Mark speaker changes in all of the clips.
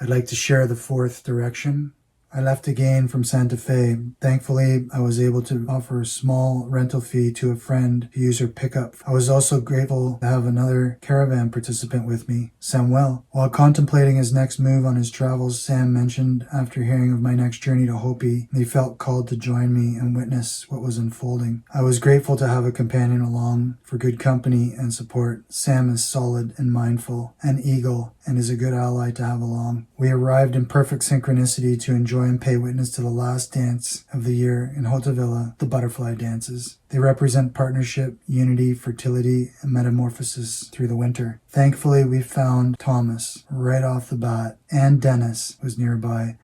Speaker 1: I'd like to share the fourth direction. I left again from Santa Fe. Thankfully, I was able to offer a small rental fee to a friend to use her pickup. I was also grateful to have another caravan participant with me, Samuel. While contemplating his next move on his travels, Sam mentioned, after hearing of my next journey to Hopi, he felt called to join me and witness what was unfolding. I was grateful to have a companion along for good company and support. Sam is solid and mindful and eagle and is a good ally to have along. We arrived in perfect synchronicity to enjoy and pay witness to the last dance of the year in Hotavilla, the butterfly dances. They represent partnership, unity, fertility, and metamorphosis through the winter. Thankfully, we found Thomas right off the bat, and Dennis was nearby.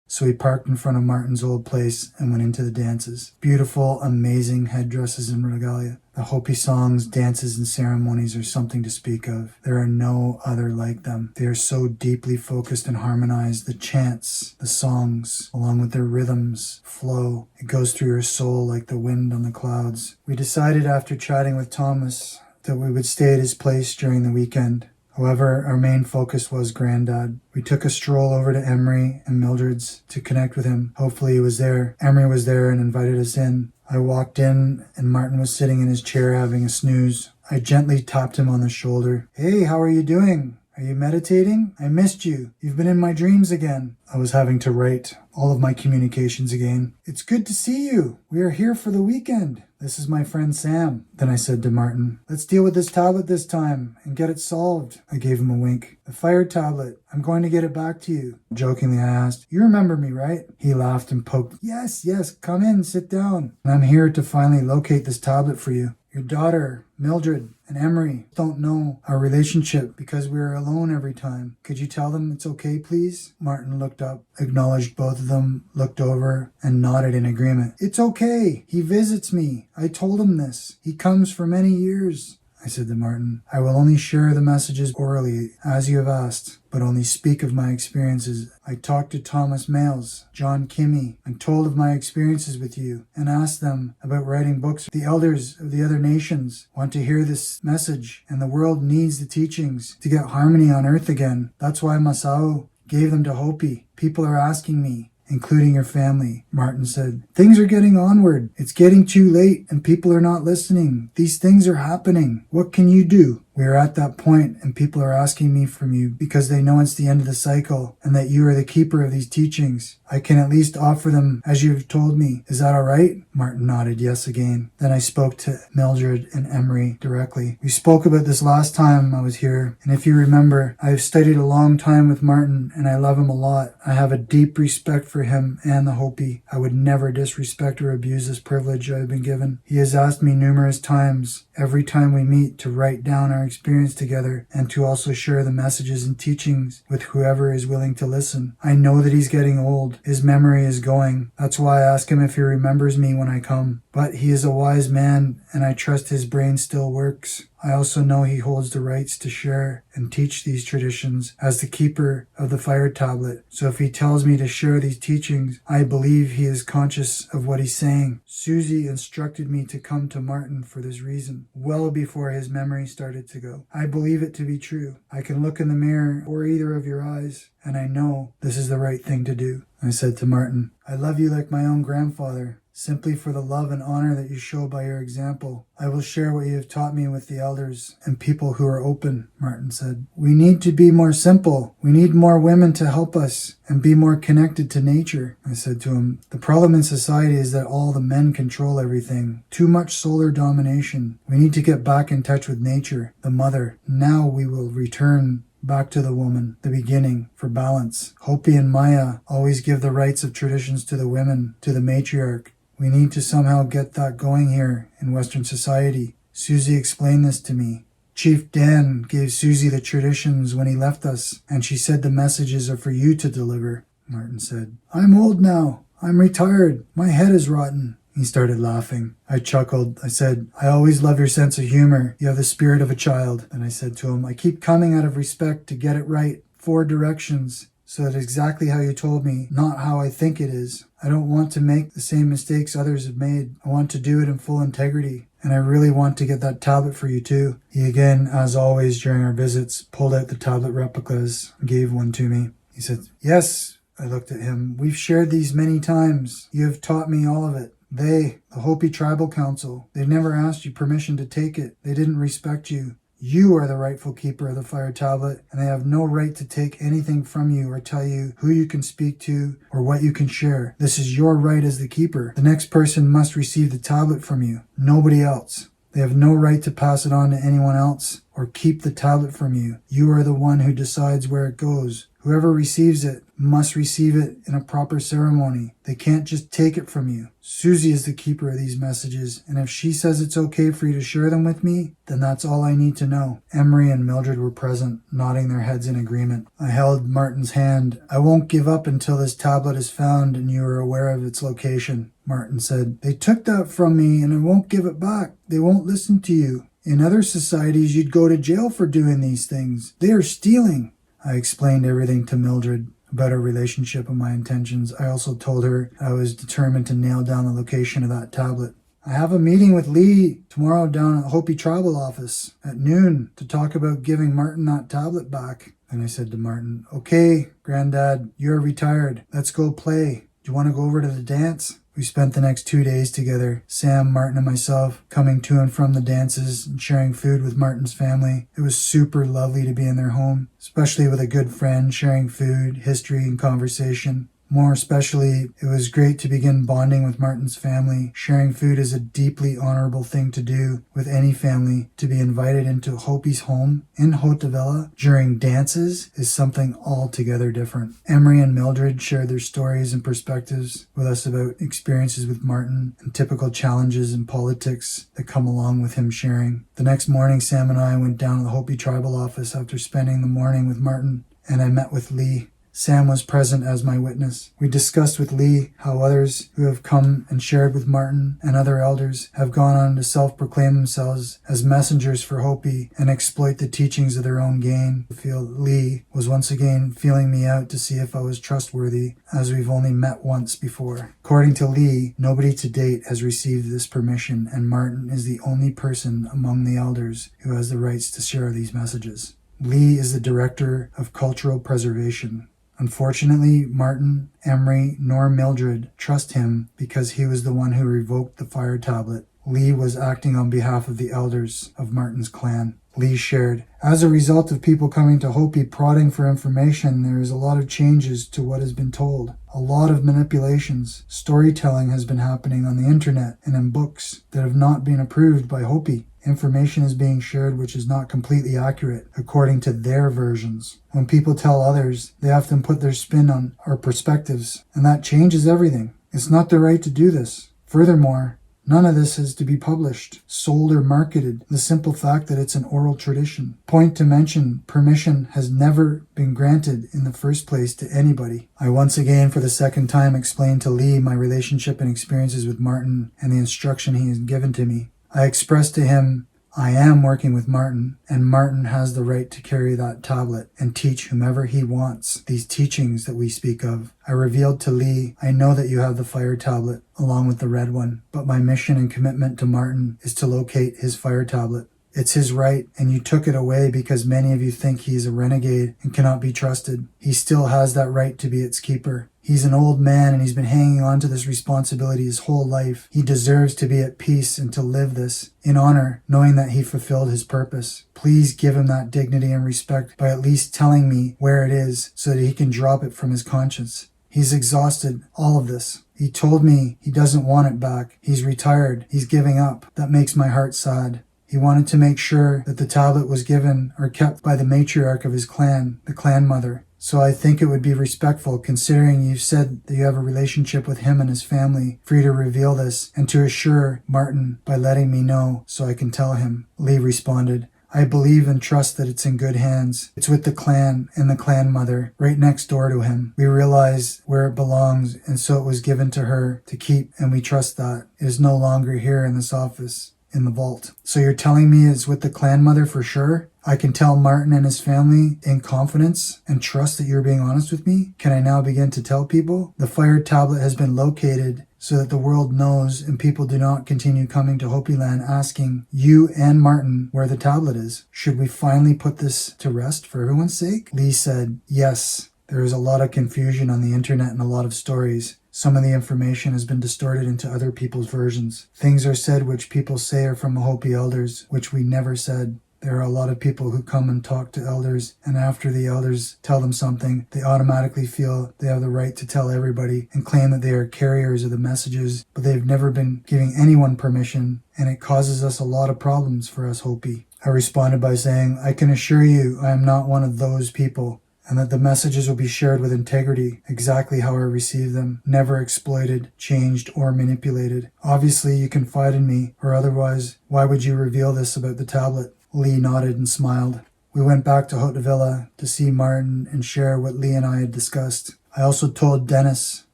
Speaker 1: So we parked in front of Martin's old place and went into the dances. Beautiful, amazing headdresses and regalia. The Hopi songs, dances, and ceremonies are something to speak of. There are no other like them. They are so deeply focused and harmonized. The chants, the songs, along with their rhythms, flow. It goes through your soul like the wind on the clouds. We decided after chatting with Thomas that we would stay at his place during the weekend. However, our main focus was Granddad. We took a stroll over to Emery and Mildred's to connect with him. Hopefully he was there. Emery was there and invited us in. I walked in and Martin was sitting in his chair having a snooze. I gently tapped him on the shoulder. "Hey, how are you doing? Are you meditating? I missed you. You've been in my dreams again." I was having to write all of my communications again. "It's good to see you. We are here for the weekend. This is my friend Sam." Then I said to Martin, "Let's deal with this tablet this time and get it solved." I gave him a wink. "The fire tablet. I'm going to get it back to you." Jokingly I asked, "You remember me, right?" He laughed and poked. Yes, come in, sit down. And I'm here to finally locate this tablet for you. Your daughter, Mildred, and Emery don't know our relationship because we are alone every time. Could you tell them it's okay, please?" Martin looked up, acknowledged both of them, looked over, and nodded in agreement. "It's okay. He visits me. I told him this. He comes for many years." I said to Martin, "I will only share the messages orally, as you have asked, but only speak of my experiences. I talked to Thomas Males, John Kimmy, and told of my experiences with you, and asked them about writing books. The elders of the other nations want to hear this message, and the world needs the teachings to get harmony on earth again. That's why Masao gave them to Hopi. People are asking me, including your family." Martin said, "Things are getting onward. It's getting too late and people are not listening. These things are happening. What can you do?" We are at that point and people are asking me from you because they know it's the end of the cycle and that you are the keeper of these teachings. I can at least offer them as you've told me. Is that all right? Martin nodded yes again. Then I spoke to Mildred and Emery directly. "We spoke about this last time I was here, and if you remember, I have studied a long time with Martin and I love him a lot. I have a deep respect for him and the Hopi. I would never disrespect or abuse this privilege I have been given. He has asked me numerous times, every time we meet, to write down our experience together and to also share the messages and teachings with whoever is willing to listen. I know that he's getting old. His memory is going. That's why I ask him if he remembers me when I come. But he is a wise man and I trust his brain still works. I also know he holds the rights to share and teach these traditions as the keeper of the fire tablet. So if he tells me to share these teachings, I believe he is conscious of what he's saying. Susie instructed me to come to Martin for this reason, well before his memory started to go. I believe it to be true. I can look in the mirror or either of your eyes, and I know this is the right thing to do." I said to Martin, "I love you like my own grandfather. Simply for the love and honor that you show by your example, I will share what you have taught me with the elders and people who are open," Martin said. "We need to be more simple. We need more women to help us and be more connected to nature." I said to him, "The problem in society is that all the men control everything. Too much solar domination. We need to get back in touch with nature, the mother. Now we will return back to the woman, the beginning, for balance. Hopi and Maya always give the rights of traditions to the women, to the matriarch. We need to somehow get that going here in Western society." Susie explained this to me. "Chief Dan gave Susie the traditions when he left us, and she said the messages are for you to deliver," Martin said. "I'm old now. I'm retired. My head is rotten." He started laughing. I chuckled. I said, "I always love your sense of humor. You have the spirit of a child." And I said to him, "I keep coming out of respect to get it right. 4 directions. so it's exactly how you told me, not how I think it is. I don't want to make the same mistakes others have made. I want to do it in full integrity. And I really want to get that tablet for you too. He again, as always during our visits, pulled out the tablet replicas and gave one to me. He said, "Yes." I looked at him. "We've shared these many times. You have taught me all of it. They, the Hopi Tribal Council, they never asked you permission to take it. They didn't respect you. You are the rightful keeper of the fire tablet, and they have no right to take anything from you or tell you who you can speak to or what you can share. This is your right as the keeper. The next person must receive the tablet from you, nobody else. They have no right to pass it on to anyone else or keep the tablet from you. You are the one who decides where it goes. Whoever receives it must receive it in a proper ceremony. They can't just take it from you. Susie is the keeper of these messages, and if she says it's okay for you to share them with me, then that's all I need to know." Emery and Mildred were present, nodding their heads in agreement. I held Martin's hand. "I won't give up until this tablet is found and you are aware of its location," Martin said. "They took that from me and I won't give it back. They won't listen to you. In other societies, you'd go to jail for doing these things. They are stealing." I explained everything to Mildred about our relationship and my intentions. I also told her I was determined to nail down the location of that tablet. "I have a meeting with Lee tomorrow down at the Hopi Tribal office at noon to talk about giving Martin that tablet back." And I said to Martin, "Okay, Granddad, you're retired. Let's go play. Do you want to go over to the dance?" We spent the next 2 days together, Sam, Martin, and myself, coming to and from the dances and sharing food with Martin's family. It was super lovely to be in their home, especially with a good friend, sharing food, history, and conversation. More especially, it was great to begin bonding with Martin's family. Sharing food is a deeply honorable thing to do with any family. To be invited into Hopi's home in Haute-Villa during dances is something altogether different. Emery and Mildred shared their stories and perspectives with us about experiences with Martin and typical challenges in politics that come along with him sharing. The next morning, Sam and I went down to the Hopi Tribal office after spending the morning with Martin, and I met with Lee. Sam was present as my witness. We discussed with Lee how others who have come and shared with Martin and other elders have gone on to self-proclaim themselves as messengers for Hopi and exploit the teachings of their own gain. I feel Lee was once again feeling me out to see if I was trustworthy, as we've only met once before. According to Lee, nobody to date has received this permission, and Martin is the only person among the elders who has the rights to share these messages. Lee is the Director of Cultural Preservation. Unfortunately, Martin, Emery, nor Mildred trust him because he was the one who revoked the fire tablet. Lee was acting on behalf of the elders of Martin's clan. Lee shared, "As a result of people coming to Hopi prodding for information, there is a lot of changes to what has been told. A lot of manipulations. Storytelling has been happening on the internet and in books that have not been approved by Hopi. Information is being shared which is not completely accurate according to their versions. When people tell others, they often put their spin on our perspectives, and that changes everything. It's not their right to do this. Furthermore, none of this is to be published, sold, or marketed. The simple fact that it's an oral tradition. Point to mention, permission has never been granted in the first place to anybody." I once again, for the second time, explained to Lee my relationship and experiences with Martin and the instruction he has given to me. I expressed to him, I am working with Martin, and Martin has the right to carry that tablet and teach whomever he wants these teachings that we speak of. I revealed to Lee, I know that you have the fire tablet along with the red one, but my mission and commitment to Martin is to locate his fire tablet. It's his right, and you took it away because many of you think he's a renegade and cannot be trusted. He still has that right to be its keeper. He's an old man and he's been hanging on to this responsibility his whole life. He deserves to be at peace and to live this in honor, knowing that he fulfilled his purpose. Please give him that dignity and respect by at least telling me where it is so that he can drop it from his conscience. He's exhausted all of this. He told me he doesn't want it back. He's retired. He's giving up. That makes my heart sad. He wanted to make sure that the tablet was given or kept by the matriarch of his clan, the clan mother. So I think it would be respectful, considering you've said that you have a relationship with him and his family, for you to reveal this and to assure Martin by letting me know so I can tell him. Lee responded, I believe and trust that it's in good hands. It's with the clan and the clan mother right next door to him. We realize where it belongs, and so it was given to her to keep, and we trust that. It is no longer here in this office, in the vault. So you're telling me it's with the clan mother for sure? I can tell Martin and his family in confidence and trust that you're being honest with me? Can I now begin to tell people? The fire tablet has been located so that the world knows and people do not continue coming to Hopi Land asking you and Martin where the tablet is. Should we finally put this to rest for everyone's sake? Lee said, yes. There is a lot of confusion on the internet and a lot of stories. Some of the information has been distorted into other people's versions. Things are said which people say are from Hopi elders, which we never said. There are a lot of people who come and talk to elders, and after the elders tell them something, they automatically feel they have the right to tell everybody and claim that they are carriers of the messages, but they've never been giving anyone permission, and it causes us a lot of problems for us Hopi. I responded by saying, I can assure you I am not one of those people, and that the messages will be shared with integrity, exactly how I received them, never exploited, changed, or manipulated. Obviously, you confide in me, or otherwise, why would you reveal this about the tablet? Lee nodded and smiled. We went back to Haute-Villa to see Martin and share what Lee and I had discussed. I also told Dennis,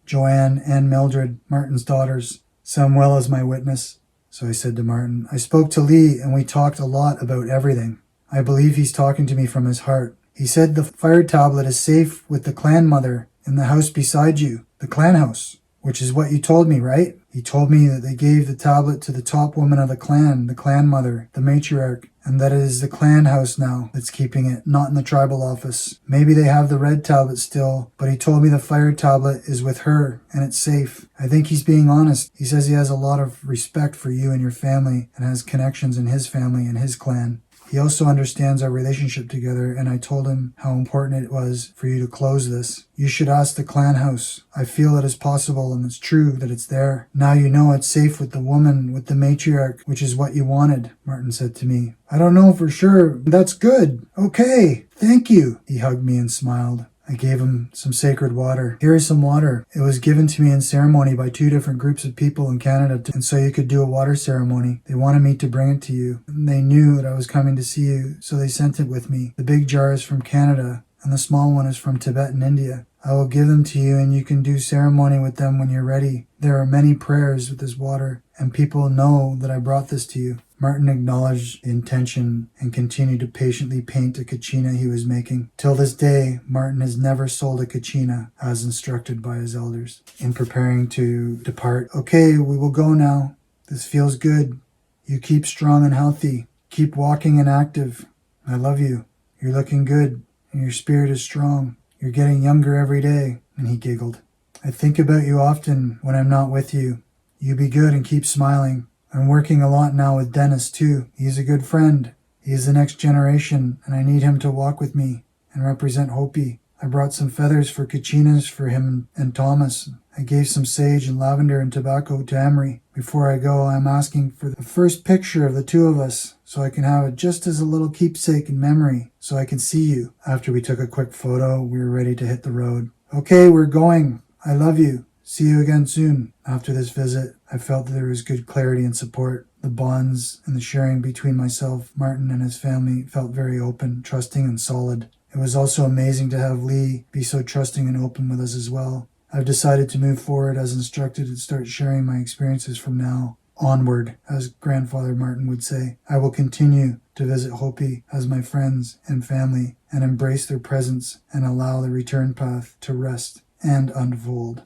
Speaker 1: Joanne, and Mildred, Martin's daughters, Samuel as my witness. So I said to Martin, I spoke to Lee and we talked a lot about everything. I believe he's talking to me from his heart. He said the fire tablet is safe with the clan mother in the house beside you, the clan house, which is what you told me, right? He told me that they gave the tablet to the top woman of the clan mother, the matriarch, and that it is the clan house now that's keeping it, not in the tribal office. Maybe they have the red tablet still, but he told me the fire tablet is with her, and it's safe. I think he's being honest. He says he has a lot of respect for you and your family, and has connections in his family and his clan. He also understands our relationship together, and I told him how important it was for you to close this. You should ask the clan house. I feel it is possible, and it's true that it's there. Now you know it's safe with the woman, with the matriarch, which is what you wanted, Martin said to me. I don't know for sure. That's good. Okay. Thank you. He hugged me and smiled. I gave him some sacred water. Here is some water. It was given to me in ceremony by 2 different groups of people in Canada, and so you could do a water ceremony. They wanted me to bring it to you. They knew that I was coming to see you, so they sent it with me. The big jar is from Canada, and the small one is from Tibet and India. I will give them to you, and you can do ceremony with them when you're ready. There are many prayers with this water, and people know that I brought this to you. Martin acknowledged the intention and continued to patiently paint a kachina he was making. Till this day, Martin has never sold a kachina as instructed by his elders. In preparing to depart, okay, we will go now. This feels good. You keep strong and healthy. Keep walking and active. I love you. You're looking good, and your spirit is strong. You're getting younger every day. And he giggled. I think about you often when I'm not with you. You be good and keep smiling. I'm working a lot now with Dennis, too. He's a good friend. He is the next generation, and I need him to walk with me and represent Hopi. I brought some feathers for kachinas for him and Thomas. I gave some sage and lavender and tobacco to Emery. Before I go, I'm asking for the first picture of the 2 of us, so I can have it just as a little keepsake in memory, so I can see you. After we took a quick photo, we were ready to hit the road. Okay, we're going. I love you. See you again soon. After this visit, I felt that there was good clarity and support. The bonds and the sharing between myself, Martin, and his family felt very open, trusting, and solid. It was also amazing to have Lee be so trusting and open with us as well. I've decided to move forward as instructed and start sharing my experiences from now onward, as Grandfather Martin would say. I will continue to visit Hopi as my friends and family and embrace their presence and allow the return path to rest and unfold.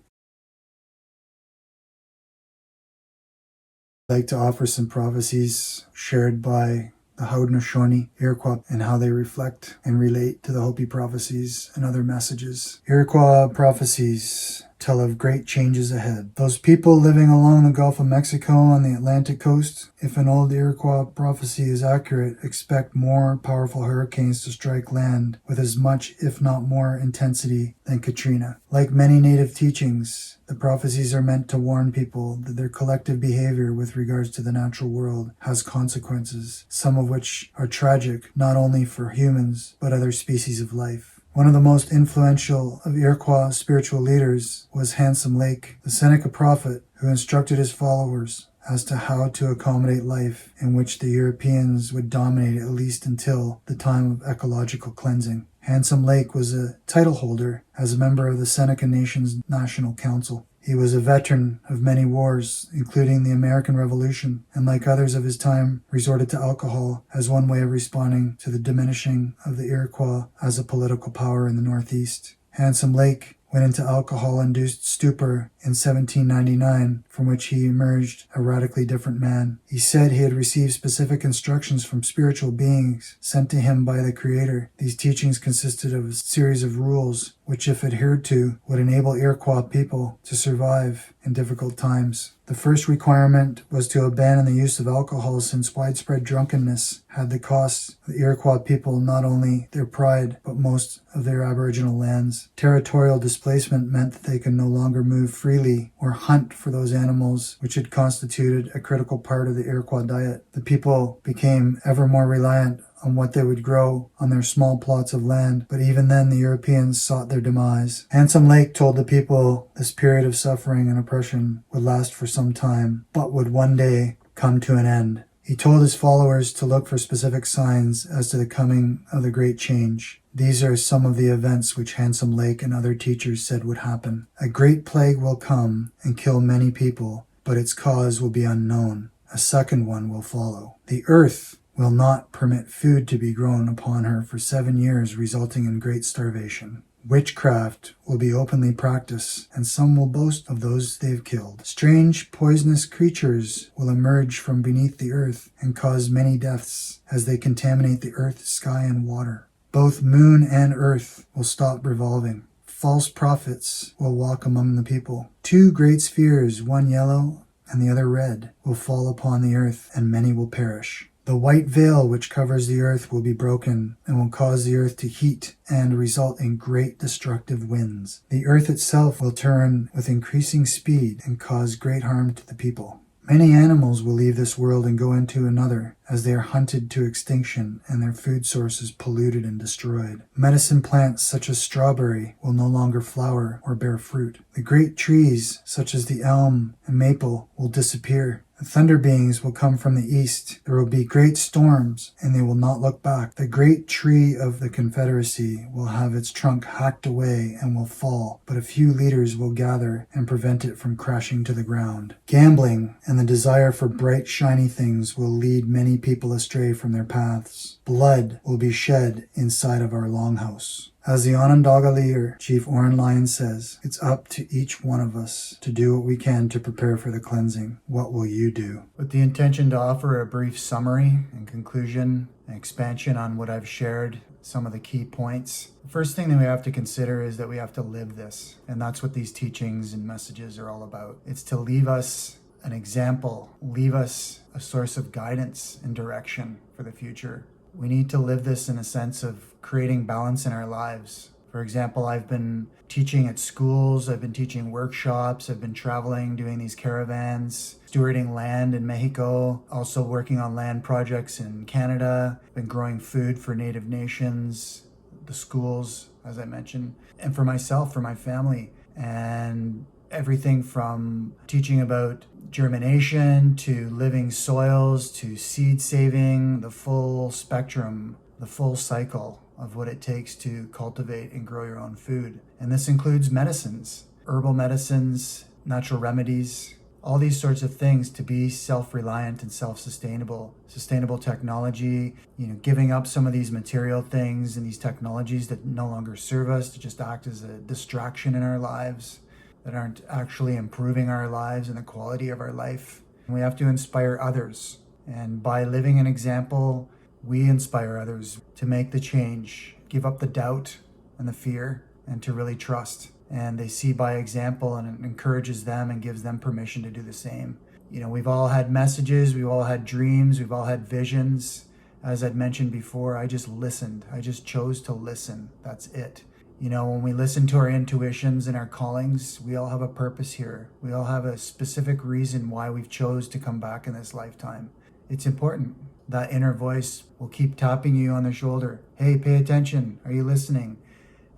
Speaker 1: I'd like to offer some prophecies shared by the Haudenosaunee, Iroquois, and how they reflect and relate to the Hopi prophecies and other messages. Iroquois prophecies tell of great changes ahead. Those people living along the Gulf of Mexico on the Atlantic coast, if an old Iroquois prophecy is accurate, expect more powerful hurricanes to strike land with as much, if not more, intensity than Katrina. Like many native teachings, the prophecies are meant to warn people that their collective behavior with regards to the natural world has consequences, some of which are tragic not only for humans but other species of life. One of the most influential of Iroquois spiritual leaders was Handsome Lake, the Seneca prophet who instructed his followers as to how to accommodate life in which the Europeans would dominate at least until the time of ecological cleansing. Handsome Lake was a title holder as a member of the Seneca Nation's National Council. He was a veteran of many wars, including the American Revolution, and like others of his time, resorted to alcohol as one way of responding to the diminishing of the Iroquois as a political power in the Northeast. Handsome Lake went into alcohol-induced stupor in 1799, from which he emerged a radically different man. He said he had received specific instructions from spiritual beings sent to him by the Creator. These teachings consisted of a series of rules which, if adhered to, would enable Iroquois people to survive in difficult times. The first requirement was to abandon the use of alcohol, since widespread drunkenness had the cost of the Iroquois people not only their pride, but most of their Aboriginal lands. Territorial displacement meant that they could no longer move freely or hunt for those animals which had constituted a critical part of the Iroquois diet. The people became ever more reliant on what they would grow on their small plots of land, but even then the Europeans sought their demise. Handsome Lake told the people this period of suffering and oppression would last for some time, but would one day come to an end. He told his followers to look for specific signs as to the coming of the great change. These are some of the events which Handsome Lake and other teachers said would happen. A great plague will come and kill many people, but its cause will be unknown. A second one will follow. The earth will not permit food to be grown upon her for 7 years, resulting in great starvation. Witchcraft will be openly practiced, and some will boast of those they've killed. Strange, poisonous creatures will emerge from beneath the earth and cause many deaths as they contaminate the earth, sky, and water. Both moon and earth will stop revolving. False prophets will walk among the people. 2 great spheres, one yellow and the other red, will fall upon the earth, and many will perish. The white veil which covers the earth will be broken and will cause the earth to heat and result in great destructive winds. The earth itself will turn with increasing speed and cause great harm to the people. Many animals will leave this world and go into another as they are hunted to extinction and their food sources polluted and destroyed. Medicine plants such as strawberry will no longer flower or bear fruit. The great trees such as the elm and maple will disappear. The thunder beings will come from the east. There will be great storms, and they will not look back. The great tree of the Confederacy will have its trunk hacked away and will fall, but a few leaders will gather and prevent it from crashing to the ground. Gambling and the desire for bright, shiny things will lead many people astray from their paths. Blood will be shed inside of our longhouse. As the Onondaga leader, Chief Oren Lyon, says, it's up to each one of us to do what we can to prepare for the cleansing. What will you do? With the intention to offer a brief summary and conclusion and expansion on what I've shared, some of the key points. The first thing that we have to consider is that we have to live this. And that's what these teachings and messages are all about. It's to leave us an example, leave us a source of guidance and direction for the future. We need to live this in a sense of creating balance in our lives. For example, I've been teaching at schools, I've been teaching workshops, I've been traveling, doing these caravans, stewarding land in Mexico, also working on land projects in Canada, been growing food for Native nations, the schools, as I mentioned, and for myself, for my family, and everything from teaching about germination to living soils to seed saving, the full spectrum, the full cycle of what it takes to cultivate and grow your own food. And this includes medicines, herbal medicines, natural remedies, all these sorts of things to be self-reliant and self-sustainable. Sustainable technology, giving up some of these material things and these technologies that no longer serve us, to just act as a distraction in our lives, that aren't actually improving our lives and the quality of our life. And we have to inspire others. And by living an example, we inspire others to make the change, give up the doubt and the fear, and to really trust. And they see by example, and it encourages them and gives them permission to do the same. We've all had messages, we've all had dreams, we've all had visions. As I'd mentioned before, I just listened. I just chose to listen. That's it. When we listen to our intuitions and our callings, we all have a purpose here. We all have a specific reason why we've chose to come back in this lifetime. It's important. That inner voice will keep tapping you on the shoulder. Hey, pay attention. Are you listening?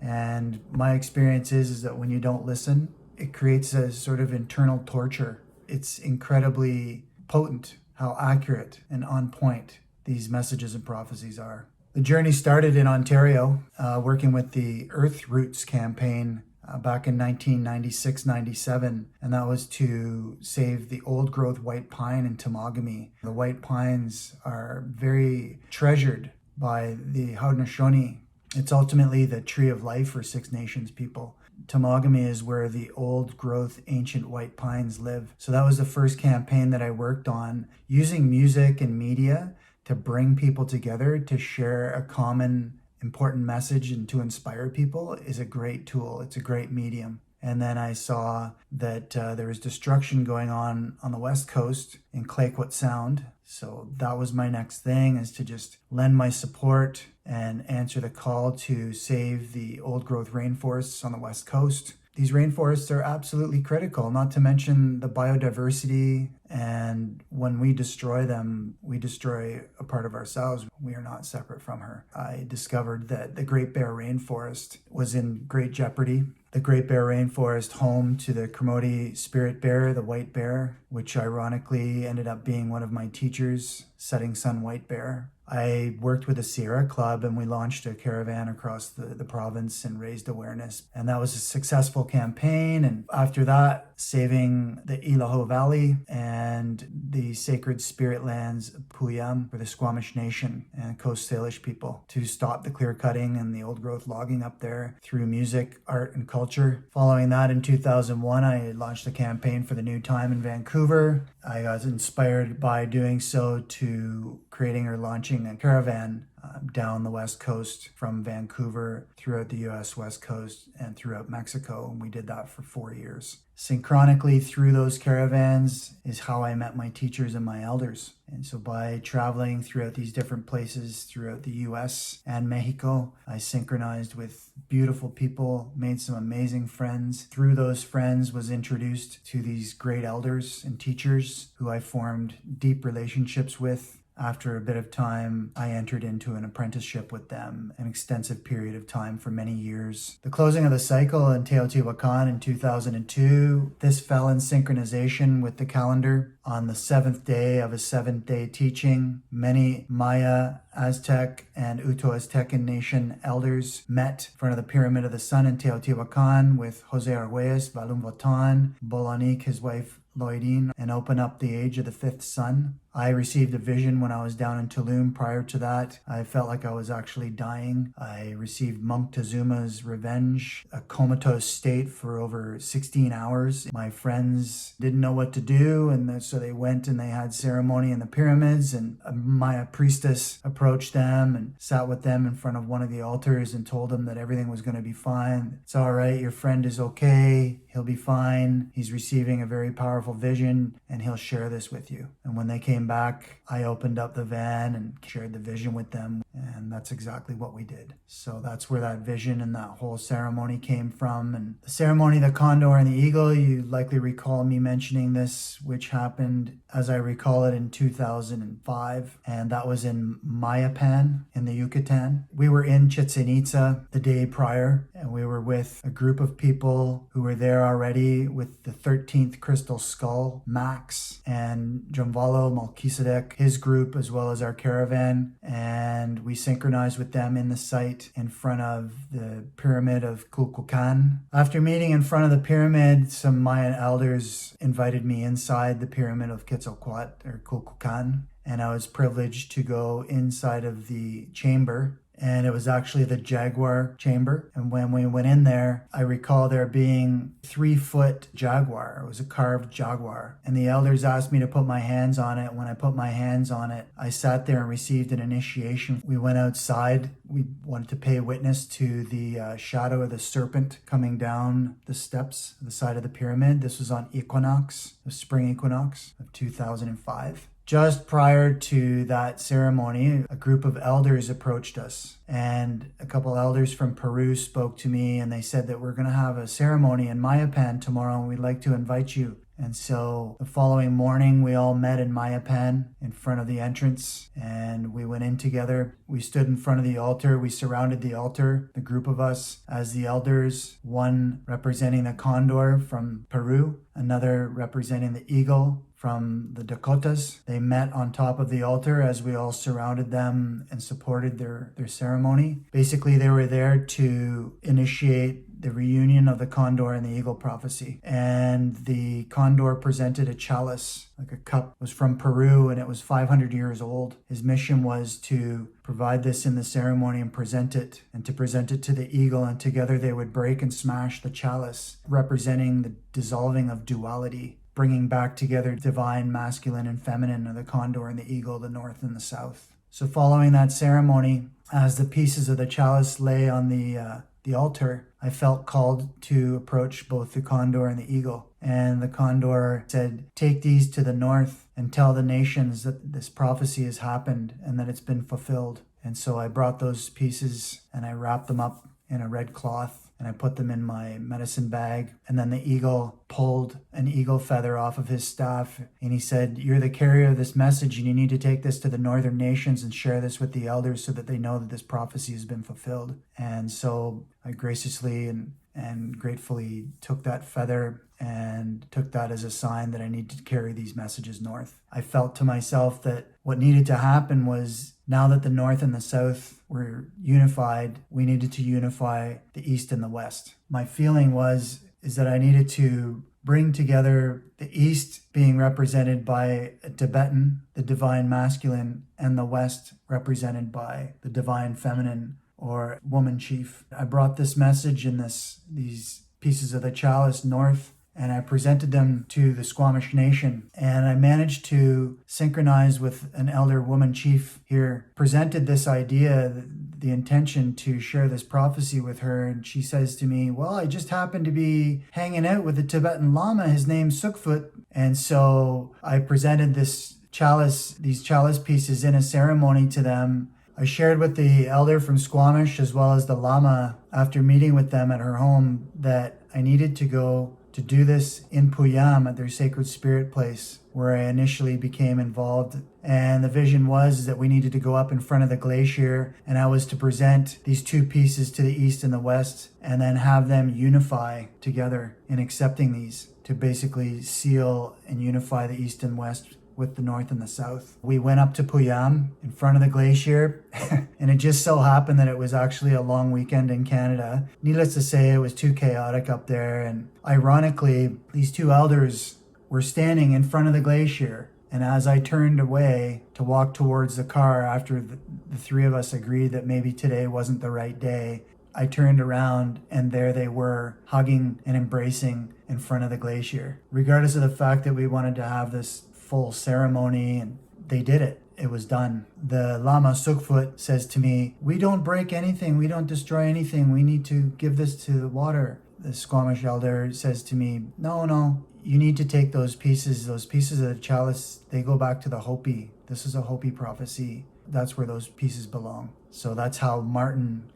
Speaker 1: And my experience is that when you don't listen, it creates a sort of internal torture. It's incredibly potent how accurate and on point these messages and prophecies are. The journey started in Ontario, working with the Earth Roots campaign back in 1996-97, and that was to save the old growth white pine in Temagami. The white pines are very treasured by the Haudenosaunee. It's ultimately the tree of life for Six Nations people. Temagami is where the old growth ancient white pines live. So that was the first campaign that I worked on, using music and media to bring people together to share a common important message and to inspire people is a great tool. It's a great medium. And then I saw that there was destruction going on the West Coast in Clayoquot Sound. So that was my next thing, is to just lend my support and answer the call to save the old growth rainforests on the West Coast. These rainforests are absolutely critical, not to mention the biodiversity. And when we destroy them, we destroy a part of ourselves. We are not separate from her. I discovered that the Great Bear Rainforest was in great jeopardy. The Great Bear Rainforest, home to the Kermode spirit bear, the white bear, which ironically ended up being one of my teachers, Setting Sun White Bear. I worked with the Sierra Club and we launched a caravan across the province and raised awareness. And that was a successful campaign. And after that, saving the Ilaho Valley and the sacred spirit lands of Puyam for the Squamish Nation and Coast Salish people, to stop the clear cutting and the old growth logging up there through music, art, and culture. Following that, in 2001, I launched a campaign for the New Time in Vancouver. I was inspired by doing so to creating or launching a caravan down the West Coast from Vancouver throughout the US West Coast and throughout Mexico. And we did that for 4 years. Synchronically through those caravans is how I met my teachers and my elders. And so by traveling throughout these different places throughout the US and Mexico, I synchronized with beautiful people, made some amazing friends. Through those friends was introduced to these great elders and teachers who I formed deep relationships with. After a bit of time, I entered into an apprenticeship with them, an extensive period of time for many years. The closing of the cycle in Teotihuacan in 2002, this fell in synchronization with the calendar. On the seventh day of a seventh-day teaching, many Maya, Aztec, and Uto-Aztecan nation elders met in front of the Pyramid of the Sun in Teotihuacan with Jose Arguelles, Valum Votan, Bolanik, his wife, Lloydine, and open up the age of the fifth sun. I received a vision when I was down in Tulum. Prior to that, I felt like I was actually dying. I received Moctezuma's revenge, a comatose state for over 16 hours. My friends didn't know what to do, and so they went and they had ceremony in the pyramids, and a Maya priestess approached them and sat with them in front of one of the altars and told them that everything was going to be fine. It's all right, your friend is okay, he'll be fine, he's receiving a very powerful vision, and he'll share this with you. And when they came back, I opened up the van and shared the vision with them, and that's exactly what we did. So that's where that vision and that whole ceremony came from. And the ceremony, the Condor and the Eagle, you likely recall me mentioning this, which happened, as I recall it, in 2005, and that was in Mayapan in the Yucatan. We were in Chichen Itza the day prior, and we were with a group of people who were there already with the 13th crystal skull, Max, and Jomvalo Melchizedek, his group, as well as our caravan, and we synchronized with them in the site in front of the pyramid of Kukulkan. After meeting in front of the pyramid, some Mayan elders invited me inside the pyramid of Quetzalcoatl or Kukulkan, and I was privileged to go inside of the chamber. And it was actually the jaguar chamber. And when we went in there, I recall there being 3-foot jaguar. It was a carved jaguar. And the elders asked me to put my hands on it. When I put my hands on it, I sat there and received an initiation. We went outside. We wanted to pay witness to the shadow of the serpent coming down the steps, the side of the pyramid. This was on equinox, the spring equinox of 2005. Just prior to that ceremony, a group of elders approached us, and a couple elders from Peru spoke to me, and they said that we're going to have a ceremony in Mayapan tomorrow, and we'd like to invite you. And so the following morning, we all met in Mayapan in front of the entrance, and we went in together. We stood in front of the altar. We surrounded the altar, the group of us, as the elders, one representing the Condor from Peru, another representing the Eagle from the Dakotas. They met on top of the altar as we all surrounded them and supported their ceremony. Basically, they were there to initiate the reunion of the Condor and the Eagle prophecy. And the Condor presented a chalice, like a cup. It was from Peru and it was 500 years old. His mission was to provide this in the ceremony and to present it to the eagle, and together they would break and smash the chalice, representing the dissolving of duality, bringing back together divine masculine and feminine of the Condor and the Eagle, the north and the south. So following that ceremony, as the pieces of the chalice lay on the altar, I felt called to approach both the Condor and the Eagle. And the Condor said, "Take these to the north and tell the nations that this prophecy has happened and that it's been fulfilled." And so I brought those pieces and I wrapped them up in a red cloth and I put them in my medicine bag. And then the eagle pulled an eagle feather off of his staff and he said, "You're the carrier of this message and you need to take this to the northern nations and share this with the elders so that they know that this prophecy has been fulfilled." And so I graciously and gratefully took that feather and took that as a sign that I need to carry these messages north. I felt to myself that what needed to happen was, now that the north and the south were unified, we needed to unify the east and the west. My feeling is that I needed to bring together the east being represented by a Tibetan, the divine masculine, and the west represented by the divine feminine or woman chief. I brought this message in these pieces of the chalice north, and I presented them to the Squamish Nation. And I managed to synchronize with an elder woman chief here, presented this idea, the intention to share this prophecy with her. And she says to me, "Well, I just happened to be hanging out with a Tibetan Lama. His name's Sukfoot." And so I presented these chalice pieces in a ceremony to them. I shared with the elder from Squamish as well as the Lama after meeting with them at her home that I needed to go to do this in Puyam at their sacred spirit place where I initially became involved. And the vision was that we needed to go up in front of the glacier and I was to present these two pieces to the east and the west and then have them unify together in accepting these to basically seal and unify the east and west with the north and the south. We went up to Puyam in front of the glacier and it just so happened that it was actually a long weekend in Canada. Needless to say, it was too chaotic up there, and ironically, these two elders were standing in front of the glacier, and as I turned away to walk towards the car after the three of us agreed that maybe today wasn't the right day, I turned around and there they were, hugging and embracing in front of the glacier. Regardless of the fact that we wanted to have this full ceremony, and they did it. It was done. The Lama Sukfoot says to me, "We don't break anything. We don't destroy anything. We need to give this to the water." The Squamish elder says to me, No, you need to take those pieces of the chalice. They go back to the Hopi. This is a Hopi prophecy. That's where those pieces belong." So that's how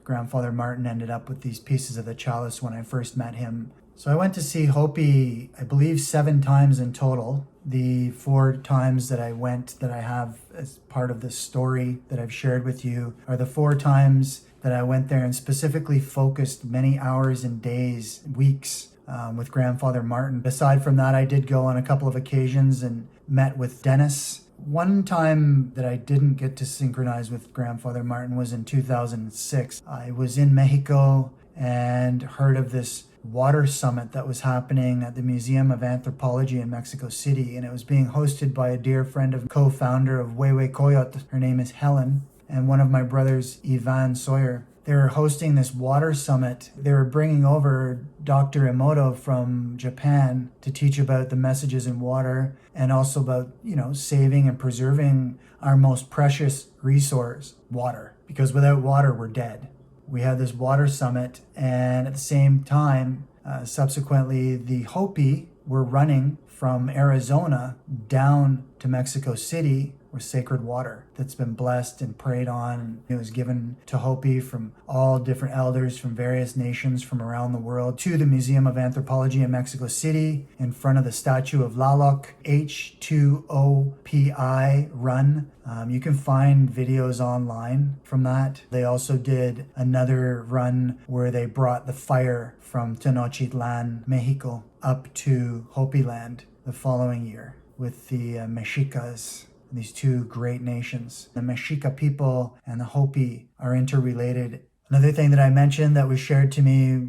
Speaker 1: Grandfather Martin ended up with these pieces of the chalice when I first met him. So I went to see Hopi, I believe 7 times in total. The 4 times that I went that I have as part of this story that I've shared with you are the 4 times that I went there and specifically focused many hours and days, weeks with Grandfather Martin. Aside from that, I did go on a couple of occasions and met with Dennis. One time that I didn't get to synchronize with Grandfather Martin was in 2006. I was in Mexico and heard of this water summit that was happening at the Museum of Anthropology in Mexico City, and it was being hosted by a dear friend of co-founder of Huehue Coyote. Her name is Helen, and one of my brothers, Ivan Sawyer. They were hosting this water summit. They were bringing over Dr. Emoto from Japan to teach about the messages in water and also about, saving and preserving our most precious resource, water. Because without water, we're dead. We had this water summit, and at the same time, subsequently, the Hopi were running from Arizona down to Mexico City with sacred water that's been blessed and prayed on. It was given to Hopi from all different elders from various nations from around the world to the Museum of Anthropology in Mexico City in front of the statue of Tlaloc, H2OPI run. You can find videos online from that. They also did another run where they brought the fire from Tenochtitlan, Mexico, up to Hopi land the following year. with the Mexicas, these two great nations. The Mexica people and the Hopi are interrelated. Another thing that I mentioned that was shared to me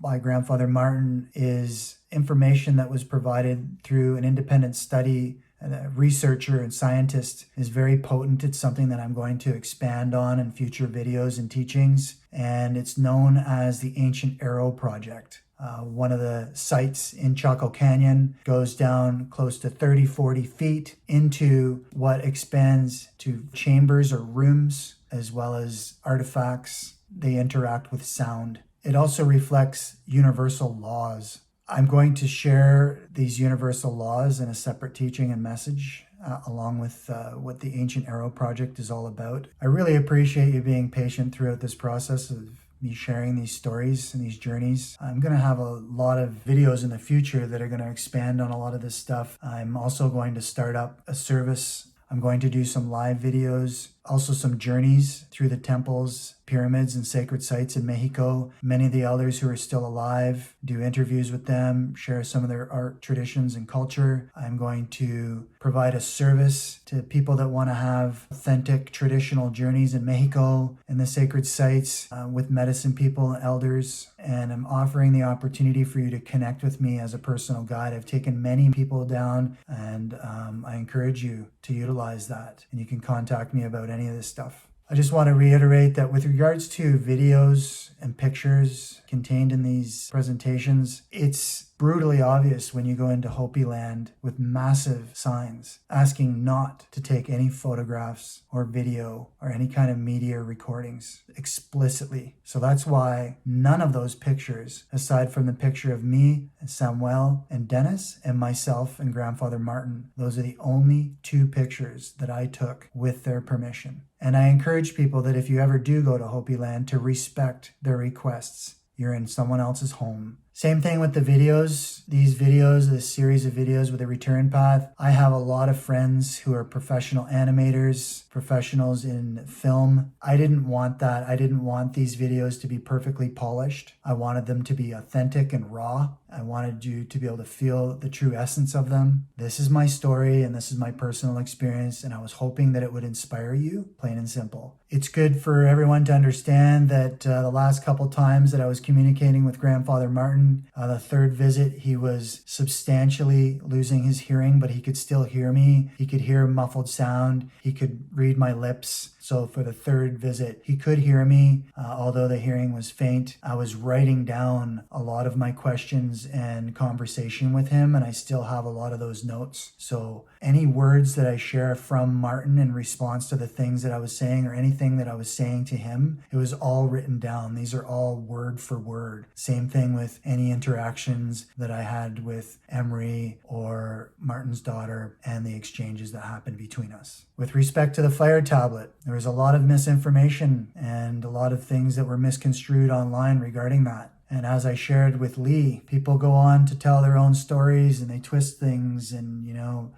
Speaker 1: by Grandfather Martin is information that was provided through an independent study. A researcher and scientist is very potent. It's something that I'm going to expand on in future videos and teachings, and it's known as the Ancient Arrow Project. One of the sites in Chaco Canyon goes down close to 30-40 feet into what expands to chambers or rooms, as well as artifacts. They interact with sound. It also reflects universal laws. I'm going to share these universal laws in a separate teaching and message, along with what the Ancient Arrow Project is all about. I really appreciate you being patient throughout this process of me sharing these stories and these journeys. I'm going to have a lot of videos in the future that are going to expand on a lot of this stuff. I'm also going to start up a service. I'm going to do some live videos, also some journeys through the temples, pyramids, and sacred sites in Mexico. Many of the elders who are still alive, do interviews with them, share some of their art, traditions, and culture. I'm going to provide a service to people that want to have authentic traditional journeys in Mexico and the sacred sites with medicine people and elders. And I'm offering the opportunity for you to connect with me as a personal guide. I've taken many people down, and I encourage you to utilize that. And you can contact me about any of this stuff. I just want to reiterate that with regards to videos and pictures contained in these presentations, it's brutally obvious when you go into Hopi land with massive signs asking not to take any photographs or video or any kind of media recordings explicitly. So that's why none of those pictures, aside from the picture of me and Samuel and Dennis and myself and Grandfather Martin, those are the only two pictures that I took with their permission. And I encourage people that if you ever do go to Hopi land, to respect their requests. You're in someone else's home. Same thing with the videos. These videos, this series of videos with a return path. I have a lot of friends who are professional animators, professionals in film. I didn't want that. I didn't want these videos to be perfectly polished. I wanted them to be authentic and raw. I wanted you to be able to feel the true essence of them. This is my story and this is my personal experience, and I was hoping that it would inspire you, plain and simple. It's good for everyone to understand that the last couple times that I was communicating with Grandfather Martin, the third visit, he was substantially losing his hearing, but he could still hear me. He could hear muffled sound. He could read my lips. So for the third visit, he could hear me, although the hearing was faint. I was writing down a lot of my questions and conversation with him, and I still have a lot of those notes. So any words that I share from Martin in response to the things that I was saying or anything that I was saying to him, it was all written down. These are all word for word. Same thing with any interactions that I had with Emery or Martin's daughter and the exchanges that happened between us. With respect to the fire tablet, there was a lot of misinformation and a lot of things that were misconstrued online regarding that. And as I shared with Lee, people go on to tell their own stories and they twist things and,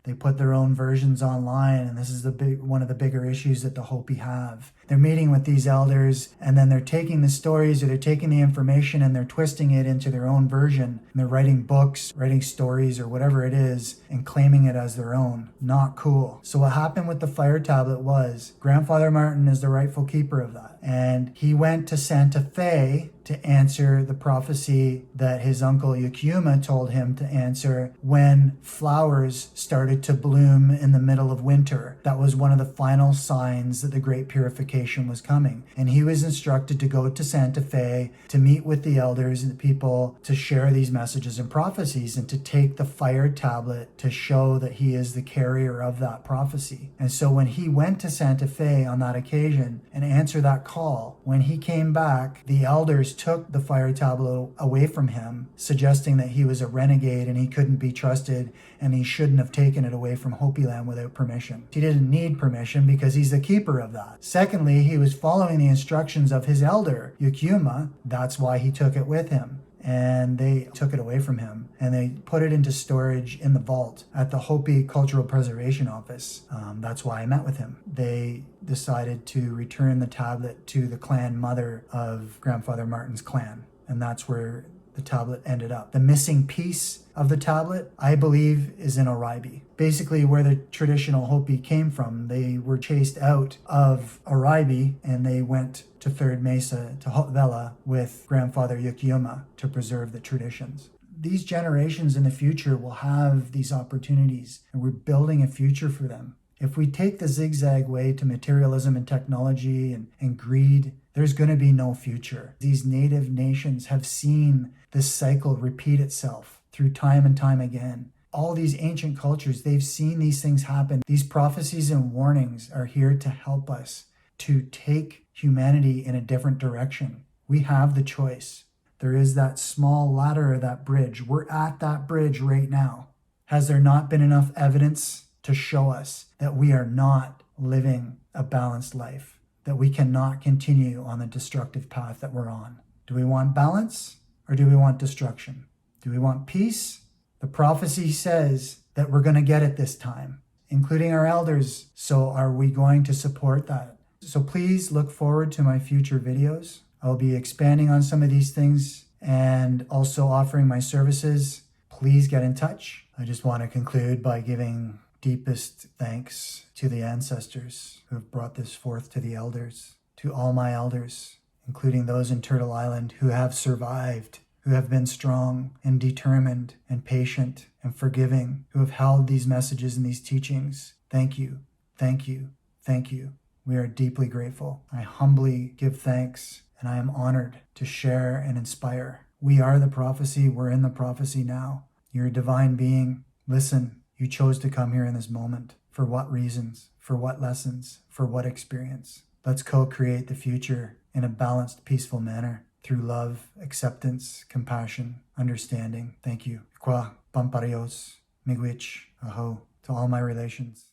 Speaker 1: they put their own versions online. And this is one of the bigger issues that the Hopi have. They're meeting with these elders and then they're taking the stories or they're taking the information and they're twisting it into their own version. And they're writing books, writing stories or whatever it is and claiming it as their own. Not cool. So what happened with the fire tablet was Grandfather Martin is the rightful keeper of that. And he went to Santa Fe to answer the prophecy that his uncle Yukiuma told him to answer when flowers started to bloom in the middle of winter. That was one of the final signs that the Great Purification was coming. And he was instructed to go to Santa Fe to meet with the elders and the people to share these messages and prophecies and to take the fire tablet to show that he is the carrier of that prophecy. And so when he went to Santa Fe on that occasion and answered that call, when he came back, the elders took the fire tablet away from him, suggesting that he was a renegade and he couldn't be trusted and he shouldn't have taken it away from Hopi land without permission. He didn't need permission because he's the keeper of that. Secondly, he was following the instructions of his elder, Yukiuma. That's why he took it with him. And they took it away from him and they put it into storage in the vault at the Hopi Cultural Preservation Office. That's why I met with him. They decided to return the tablet to the clan mother of Grandfather Martin's clan. And that's where the tablet ended up. The missing piece of the tablet, I believe, is in Oribe. Basically, where the traditional Hopi came from, they were chased out of Oribe and they went to Third Mesa, to Hotvela, with grandfather Yukiuma to preserve the traditions. These generations in the future will have these opportunities, and we're building a future for them. If we take the zigzag way to materialism and technology and greed, there's going to be no future. These native nations have seen this cycle repeat itself through time and time again. All these ancient cultures, they've seen these things happen. These prophecies and warnings are here to help us to take humanity in a different direction. We have the choice. There is that small ladder, that bridge. We're at that bridge right now. Has there not been enough evidence to show us that we are not living a balanced life, that we cannot continue on the destructive path that we're on? Do we want balance or do we want destruction? Do we want peace? The prophecy says that we're going to get it this time, including our elders. So are we going to support that? So please look forward to my future videos. I'll be expanding on some of these things and also offering my services. Please get in touch. I just want to conclude by giving deepest thanks to the ancestors who have brought this forth, to the elders, to all my elders, including those in Turtle Island who have survived, who have been strong and determined and patient and forgiving, who have held these messages and these teachings. Thank you, thank you, thank you. We are deeply grateful. I humbly give thanks, and I am honored to share and inspire. We are the prophecy. We're in the prophecy now. You're a divine being. Listen. You chose to come here in this moment. For what reasons? For what lessons? For what experience? Let's co-create the future in a balanced, peaceful manner through love, acceptance, compassion, understanding. Thank you. Kwa, pamparios, miigwech, aho, to all my relations.